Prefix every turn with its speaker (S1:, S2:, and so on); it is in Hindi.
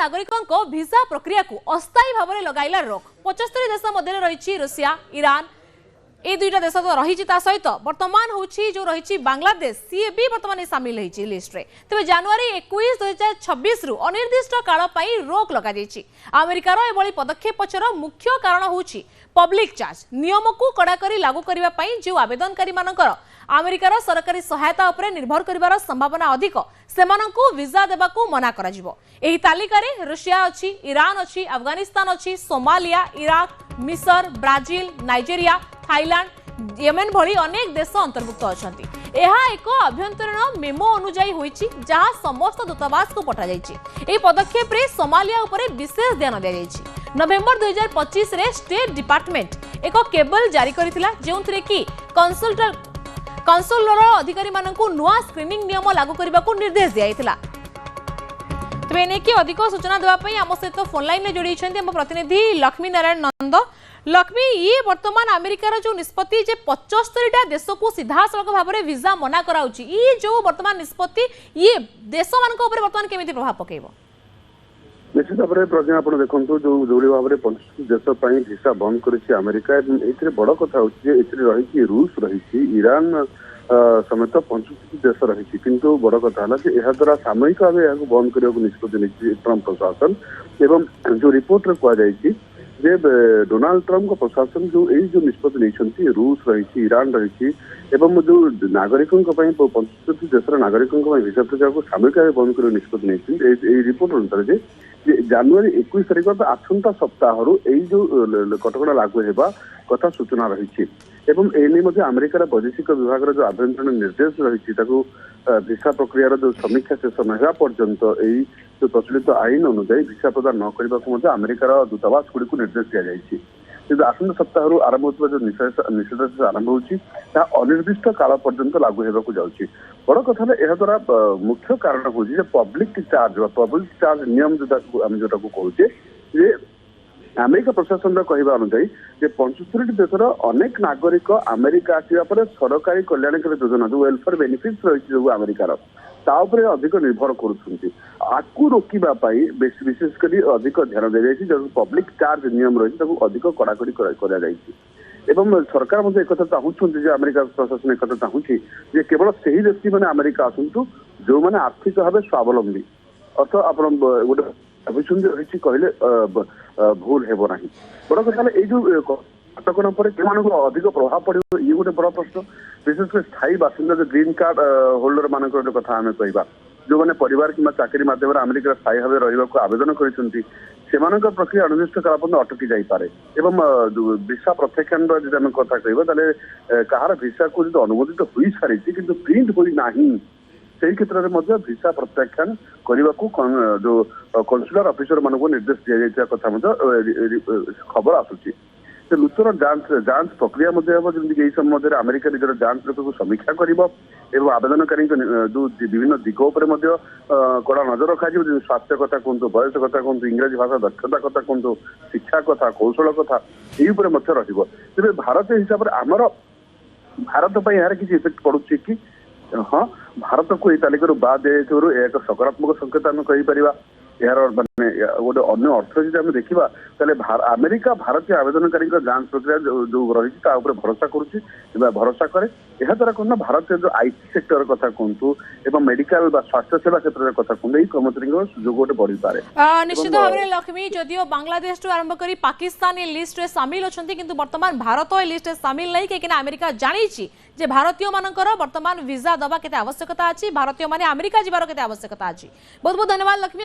S1: नागरिकों भिसा प्रक्रिया को अस्थायी भाव में लगाइला रोक 75 देश मध्य रही रूसिया ईरान ए दुईटा देश तो रही सहित वर्तमान होची जो रही बांग्लादेश सी भी वर्तमान सामिल होती लिस्ट रे तेज जनवरी 21 2026 रु अनिर्दिष्ट काल पई रोक लगा दी। अमेरिकार एभली पदक्षेप पछर मुख्य कारण होची पब्लिक चार्ज नियम को कड़ाकरी लागू करबा पई जो आवेदनकारी मानकर अमेरिकार सरकारी सहायता उपरे निर्भर करिवार संभावना अधिक सेमानंकु वीजा देबाकू मना करा जिवो। एही तालिका रे रूसिया अछि, ईरान अछि, अफगानिस्तान अछि, सोमालिया, इराक, मिस्र, ब्राजिल, नाइजेरिया, थाईलैंड, येमेन भली अनेक देश अंतर्भुक्त अछंती। एहा एक अभ्यंतरण मेमो अनुଯାयी होईछि जहां समस्त दूतावास को पठा जाईछि। एही पदक्षेप रे सोमालिया उपरे विशेष ध्यान दिया जाईछि। नवेम्बर 2025 रे स्टेट डिपार्टमेंट एक केबल जारी करिथिला जेउथरे कि कन्सुलर अधिकारी मानकु नुआ स्क्रीनिंग नियम लागू करबा को निर्देश दिया। तबे ने कि अधिक सूचना देबा पई हम सहित फोन लाइन में जोड़ी छथि हम प्रतिनिधि लक्ष्मी नारायण नंद। लक्ष्मी ये वर्तमान अमेरिकार जो निष्पत्ति जे 75टा देश को सीधा सड़क भाव में वीजा मना कराउची ये जो वर्तमान निष्पत्ति ये देश मानक ऊपर वर्तमान केमिति प्रभाव पकेइबो?
S2: निश्चित भाव में प्रज्ञा आप देखो जो जोड़ी भाव में 25 देश भिसा बंद कर अमेरिका ये बड़ कथा रही रूस रही ईरान समेत 25 देश रही किंतु बड़ कथा है यह द्वारा सामयिक भाव यह बंद करने को निष्पत्ति नहीं ट्रंप प्रशासन एवं जो रिपोर्ट कहुई जे डोनाल्ड ट्रंप प्रशासन जो निष्पत्ति नहीं रूस रही ईरान रही एवं जो नागरिकों 25 देश नागरिकों भिसा प्रक्रिया को सामयिक भाव बंद करने निष्पत्ति नहीं रिपोर्ट अनुसार जनवरी 21 तारिख आसंता सप्ताह जो कटकड़ा लागू होगा कथा सूचना रही एवं एने अमेरिकार वैदेशिक विभाग जो आभ्यंतरण निर्देश रही भिसा प्रक्रिया जो समीक्षा शेष ना पर्यंत यही जो प्रचलित आईन अनुजाई भिसा प्रदान न करने को अमेरिकार दूतावास गुड़ी को निर्देश दि जाएगी। किंतु आसंता सप्ताह आरंभ होता जो निषेधादेश आरंभ होता अनिर्दिष्ट काल पर्यंत लागू होगा जाऊँगी। बड़ कथा यह द्वारा मुख्य कारण हूँ पब्लिक चार्ज नियम जोटा कहे अमेरिका प्रशासन कहवा अनुजाई 75 देशर अनेक नागरिक अमेरिका आसवा सरकारी कल्याणकारी योजना जो वेलफेयर बेनिफिट्स रही जो अमेरिकार ताऊपर अधिक निर्भर करू रोकवाई विशेषकर अधिक ध्यान दी जाए जो पब्लिक चार्ज नियम रही अधिक कड़ाकड़ी एवं सरकार एक चाहूँ अमेरिका प्रशासन एक चाहूँगी केवल से ही व्यक्ति मैंने अमेरिका आसतु जो मैंने आर्थिक भाव स्वावलंबी अर्थ आप गोटे अभिसंधि रही कहले भूल हेबो नाही। बड़ कथा जो कटकणा पर अधिक प्रभाव पड़ो ये गोटे बड़ प्रश्न विशेषकर स्थायी बासिंदा जो ग्रीन कार्ड होल्डर मान कथा आम कह जो मैंने परिवार कि चाकरी मध्यम अमेरिका स्थायी भाव रहा आवेदन कर प्रक्रिया अनिर्दिष्ट काल पर्यटन अटकी जापे एवं भिसा प्रत्याख्यान जब कथा कह कहार भिसा को जो अनुमोदित हो सारी कि प्रिंट होना से क्षेत्र में भिसा प्रत्याख्यान करने को जो कन्सुलर ऑफिसर मान को निर्देश दि जाता कथा खबर आसूची नूतन जांच प्रक्रिया जमी समय अमेरिका निजर जांच को समीक्षा कर आवेदनकारी जो विभिन्न दिग कड़ा नजर रखा स्वास्थ्य कथा कहतु बयस कथा कहतु इंग्राजी भाषा दक्षता कथा कहतु शिक्षा कथा कौशल कथा ये तेज भारत हिसाब से आमर भारत यार किसी इफेक्ट पड़ुछि कि हाँ भारत को यह तालिका बाद दिया एक सकारात्मक संकेत आम कहीपर यार मानने गोटे अन्य अर्थ जब देखा अमेरिका भारतीय आवेदनकारी जांच प्रक्रिया जो रही भरोसा करुँच भरोसा करे यह द्वारा कौन भारतीय जो आईटी सेक्टर कथा कहतु एवं मेडिकल स्वास्थ्य सेवा क्षेत्र कथा कहतु यही कर्मचारी सुजोग गोटे बढ़ी पारे।
S1: निश्चित भाव में लक्ष्मी जदियो बांग्लादेश टू आरंभ कर पाकिस्तान ये लिस्ट रे शामिल अच्छा किंतु वर्तमान भारत ये लिस्ट शामिल नहीं कहीं अमेरिका जानी जे भारतीय मानकर वर्तमान वीजा दबा केते आवश्यकता अछि भारतीय माने अमेरिका जीवार केते आवश्यकता अछि। बहुत बहुत धन्यवाद लक्ष्मी।